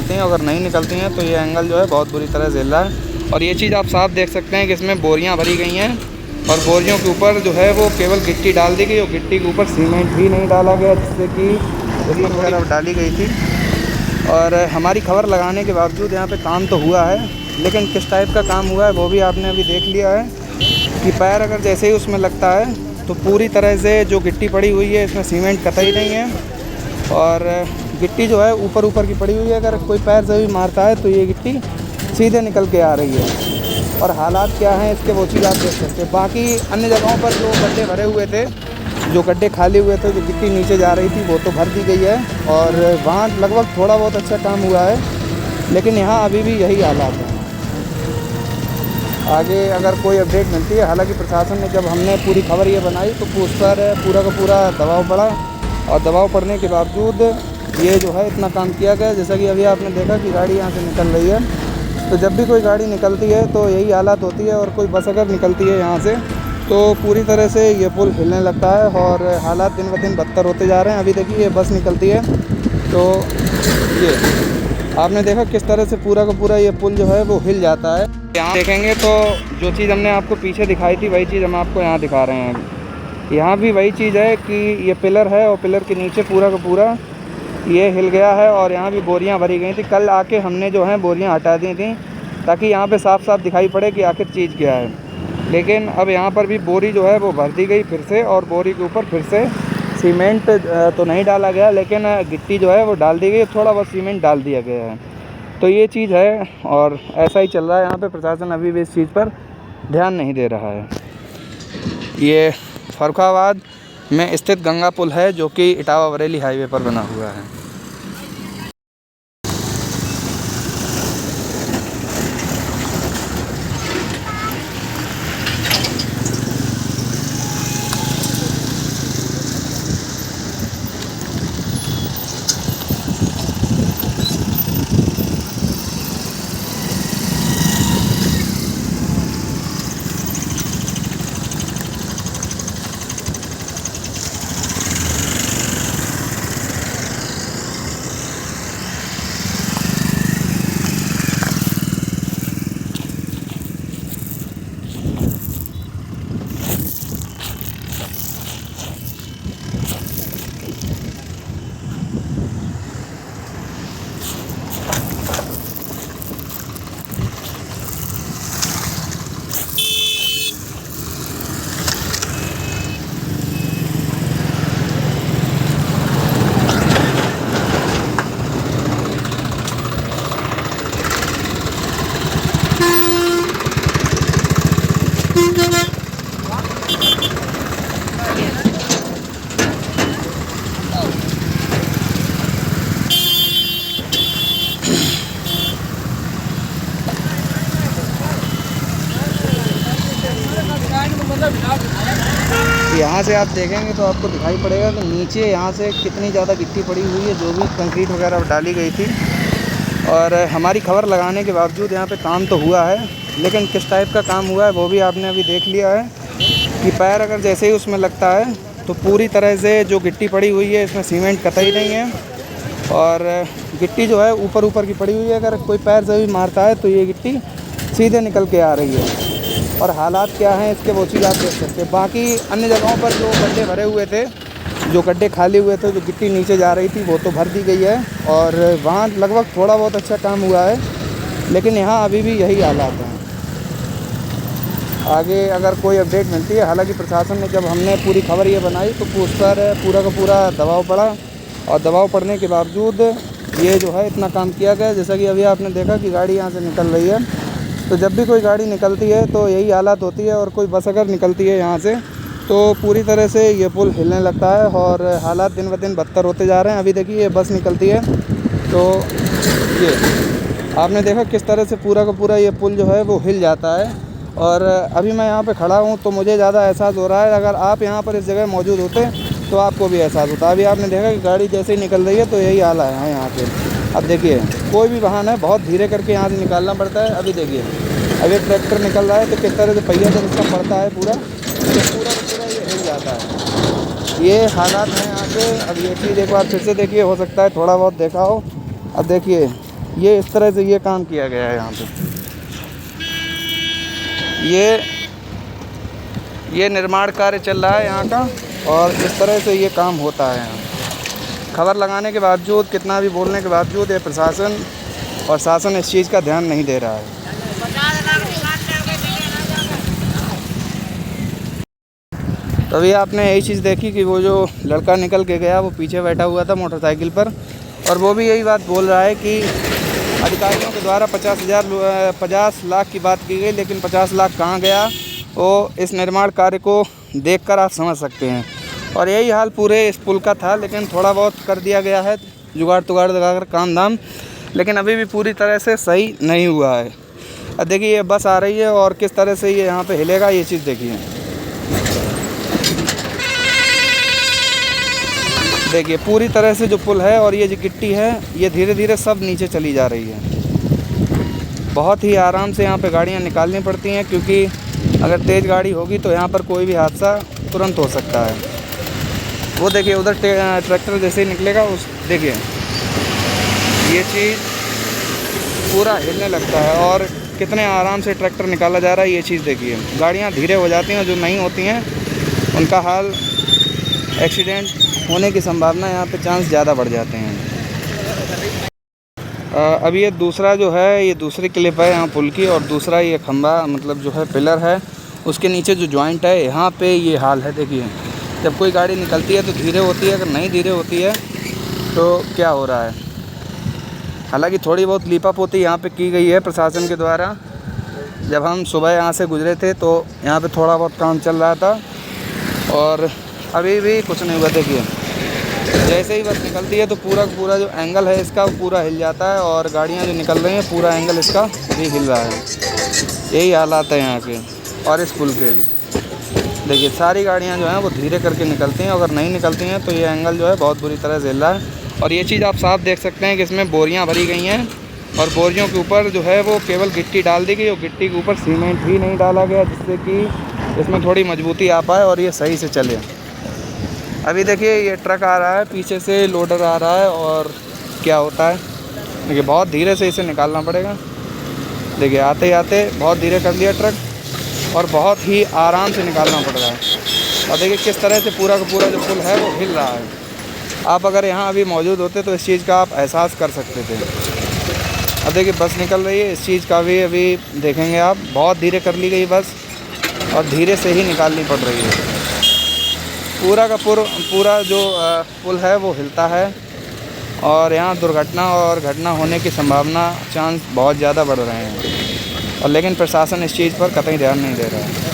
निकलती हैं, अगर नहीं निकलती हैं तो ये एंगल जो है बहुत बुरी तरह जल रहा है। और ये चीज़ आप साफ देख सकते हैं कि इसमें बोरियां भरी गई हैं और बोरियों के ऊपर जो है वो केवल गिट्टी डाल दी गई और गिट्टी के ऊपर सीमेंट भी नहीं डाला गया, जिससे कि बोरियां वगैरह डाली गई थी। और हमारी खबर लगाने के बावजूद यहाँ पे काम तो हुआ है, लेकिन किस टाइप का काम हुआ है वो भी आपने अभी देख लिया है कि पैर अगर जैसे ही उसमें लगता है तो पूरी तरह से जो गिट्टी पड़ी हुई है इसमें सीमेंट कतई नहीं है और गिट्टी जो है ऊपर ऊपर की पड़ी हुई है। अगर कोई पैर से भी मारता है तो ये गिट्टी सीधे निकल के आ रही है। और हालात क्या हैं इसके वो चीज़ आप देख सकते हैं। बाकी अन्य जगहों पर जो गड्ढे भरे हुए थे, जो गड्ढे खाली हुए थे, जो गिट्टी नीचे जा रही थी वो तो भर दी गई है और वहाँ लगभग थोड़ा बहुत अच्छा काम हुआ है, लेकिन यहाँ अभी भी यही हालात हैं। आगे अगर कोई अपडेट मिलती है, हालांकि प्रशासन ने जब हमने पूरी खबर ये बनाई तो उस पर पूरा का पूरा दबाव पड़ा और दबाव पड़ने के बावजूद ये जो है इतना काम किया गया। जैसा कि अभी आपने देखा कि गाड़ी यहाँ से निकल रही है, तो जब भी कोई गाड़ी निकलती है तो यही हालात होती है। और कोई बस अगर निकलती है यहाँ से तो पूरी तरह से ये पुल हिलने लगता है और हालात दिन ब दिन बदतर होते जा रहे हैं। अभी देखिए ये बस निकलती है तो ये आपने देखा किस तरह से पूरा का पूरा ये पुल जो है वो हिल जाता है। यहाँ देखेंगे तो जो चीज़ हमने आपको पीछे दिखाई थी वही चीज़ हम आपको यहाँ दिखा रहे हैं। यहाँ भी वही चीज़ है कि ये पिलर है और पिलर के नीचे पूरा का पूरा ये हिल गया है और यहाँ भी बोरियाँ भरी गई थी। कल आके हमने जो है बोरियाँ हटा दी थी ताकि यहाँ पे साफ साफ दिखाई पड़े कि आखिर चीज़ क्या है, लेकिन अब यहाँ पर भी बोरी जो है वो भर दी गई फिर से और बोरी के ऊपर फिर से सीमेंट तो नहीं डाला गया, लेकिन गिट्टी जो है वो डाल दी गई, थोड़ा बहुत सीमेंट डाल दिया गया है। तो ये चीज़ है और ऐसा ही चल रहा है यहाँ पे। प्रशासन अभी भी इस चीज़ पर ध्यान नहीं दे रहा है। ये फर्रुखाबाद में स्थित गंगा पुल है जो कि इटावा बरेली हाईवे पर बना हुआ है। यहाँ से आप देखेंगे तो आपको दिखाई पड़ेगा कि नीचे यहाँ से कितनी ज़्यादा गिट्टी पड़ी हुई है, जो भी कंक्रीट वगैरह डाली गई थी। और हमारी खबर लगाने के बावजूद यहाँ पे काम तो हुआ है, लेकिन किस टाइप का काम हुआ है वो भी आपने अभी देख लिया है कि पैर अगर जैसे ही उसमें लगता है तो पूरी तरह से जो गिट्टी पड़ी हुई है इसमें सीमेंट कतई नहीं है और गिट्टी जो है ऊपर ऊपर की पड़ी हुई है। अगर कोई पैर से भी मारता है तो ये गिट्टी सीधे निकल के आ रही है। और हालात क्या हैं इसके वो चीज़ आप देख सकते हैं। बाकी अन्य जगहों पर जो गड्ढे भरे हुए थे, जो गड्ढे खाली हुए थे, जो गिट्टी नीचे जा रही थी वो तो भर दी गई है और वहाँ लगभग थोड़ा बहुत अच्छा काम हुआ है, लेकिन यहाँ अभी भी यही हालात हैं। आगे अगर कोई अपडेट मिलती है, हालांकि प्रशासन ने जब हमने पूरी खबर ये बनाई तो उस पर पूरा का पूरा दबाव पड़ा और दबाव पड़ने के बावजूद ये जो है इतना काम किया गया। जैसा कि अभी आपने देखा कि गाड़ी यहाँ से निकल रही है, तो जब भी कोई गाड़ी निकलती है तो यही हालात होती है। और कोई बस अगर निकलती है यहाँ से तो पूरी तरह से ये पुल हिलने लगता है और हालात दिन ब दिन बदतर होते जा रहे हैं। अभी देखिए ये बस निकलती है तो ये आपने देखा किस तरह से पूरा का पूरा ये पुल जो है वो हिल जाता है। और अभी मैं यहाँ पे खड़ा हूँ तो मुझे ज़्यादा एहसास हो रहा है, अगर आप यहाँ पर इस जगह मौजूद होते तो आपको भी एहसास होता। अभी आपने देखा कि गाड़ी जैसे ही निकल रही है तो यही हाल है यहाँ पे। अब देखिए कोई भी वाहन है बहुत धीरे करके यहाँ से निकालना पड़ता है। अभी देखिए अब एक ट्रैक्टर निकल रहा है तो किस तरह से पहिया जब इसका पड़ता है पूरा तो पूरा ये हिल जाता है। ये हालात हैं यहाँ के। अब ये चीज़ एक बार फिर से देखिए, हो सकता है थोड़ा बहुत देखा हो। अब देखिए ये इस तरह से ये काम किया गया है यहाँ पे। ये निर्माण कार्य चल रहा है यहाँ का, और इस तरह से ये काम होता है यहाँ। खबर लगाने के बावजूद, कितना भी बोलने के बावजूद ये प्रशासन और शासन इस चीज़ का ध्यान नहीं दे रहा है। तो अभी आपने यही चीज़ देखी कि वो जो लड़का निकल के गया, वो पीछे बैठा हुआ था मोटरसाइकिल पर, और वो भी यही बात बोल रहा है कि अधिकारियों के द्वारा 50 लाख की बात की गई, लेकिन 50 लाख कहाँ गया, वो इस निर्माण कार्य को देखकर आप समझ सकते हैं। और यही हाल पूरे इस पुल का था, लेकिन थोड़ा बहुत कर दिया गया है जुगाड़ तुगाड़ लगाकर काम धाम, लेकिन अभी भी पूरी तरह से सही नहीं हुआ है। अब देखिए ये बस आ रही है और किस तरह से ये यहाँ पे हिलेगा, ये चीज़ देखिए। देखिए पूरी तरह से जो पुल है और ये जो गिट्टी है, ये धीरे धीरे सब नीचे चली जा रही है। बहुत ही आराम से यहाँ पे गाड़ियाँ निकालनी पड़ती हैं, क्योंकि अगर तेज़ गाड़ी होगी तो यहाँ पर कोई भी हादसा तुरंत हो सकता है। वो देखिए उधर ट्रैक्टर जैसे ही निकलेगा, उस देखिए ये चीज़ पूरा हिलने लगता है, और कितने आराम से ट्रैक्टर निकाला जा रहा है, ये चीज़ देखिए। गाड़ियाँ धीरे हो जाती हैं, जो नहीं होती हैं उनका हाल, एक्सीडेंट होने की संभावना यहाँ पे चांस ज़्यादा बढ़ जाते हैं। अभी ये दूसरा जो है, ये दूसरी क्लिप है यहाँ पुल की, और दूसरा ये खंभा मतलब जो है पिलर है, उसके नीचे जो जॉइंट है, यहाँ पे ये हाल है। देखिए जब कोई गाड़ी निकलती है तो धीरे होती है, अगर नहीं धीरे होती है तो क्या हो रहा है। हालांकि थोड़ी बहुत लीपा पोती यहाँ पे की गई है प्रशासन के द्वारा। जब हम सुबह यहाँ से गुजरे थे तो यहाँ पे थोड़ा बहुत काम चल रहा था, और अभी भी कुछ नहीं हुआ। देखिए जैसे ही बस निकलती है तो पूरा जो एंगल है इसका पूरा हिल जाता है, और गाड़ियाँ जो निकल रही हैं पूरा एंगल इसका भी हिल रहा है। यही हालात है यहाँ के और इस पुल के भी। देखिए सारी गाड़ियाँ जो हैं वो धीरे करके निकलती हैं, अगर नहीं निकलती हैं तो ये एंगल जो है बहुत बुरी तरह से हिल रहा है। और ये चीज़ आप साफ देख सकते हैं कि इसमें बोरियाँ भरी गई हैं, और बोरियों के ऊपर जो है वो केवल गिट्टी डाल दी गई, और गिट्टी के ऊपर सीमेंट ही नहीं डाला गया, जिससे कि इसमें थोड़ी मजबूती आ पाए और ये सही से चले। अभी देखिए ये ट्रक आ रहा है, पीछे से लोडर आ रहा है, और क्या होता है देखिए बहुत धीरे से इसे निकालना पड़ेगा। देखिए आते आते बहुत धीरे कर लिया ट्रक, और बहुत ही आराम से निकालना पड़ रहा है। और देखिए किस तरह से पूरा का पूरा जो पुल है वो हिल रहा है। आप अगर यहाँ अभी मौजूद होते तो इस चीज़ का आप एहसास कर सकते थे। अब देखिए बस निकल रही है, इस चीज़ का भी अभी देखेंगे आप। बहुत धीरे कर ली गई बस, और धीरे से ही निकालनी पड़ रही है। पूरा का पूरा जो पुल है वो हिलता है, और यहाँ दुर्घटना और घटना होने की संभावना चांस बहुत ज़्यादा बढ़ रहे हैं, और लेकिन प्रशासन इस चीज़ पर कतई ध्यान नहीं दे रहा है।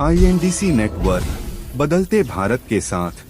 INDC नेटवर्क, बदलते भारत के साथ।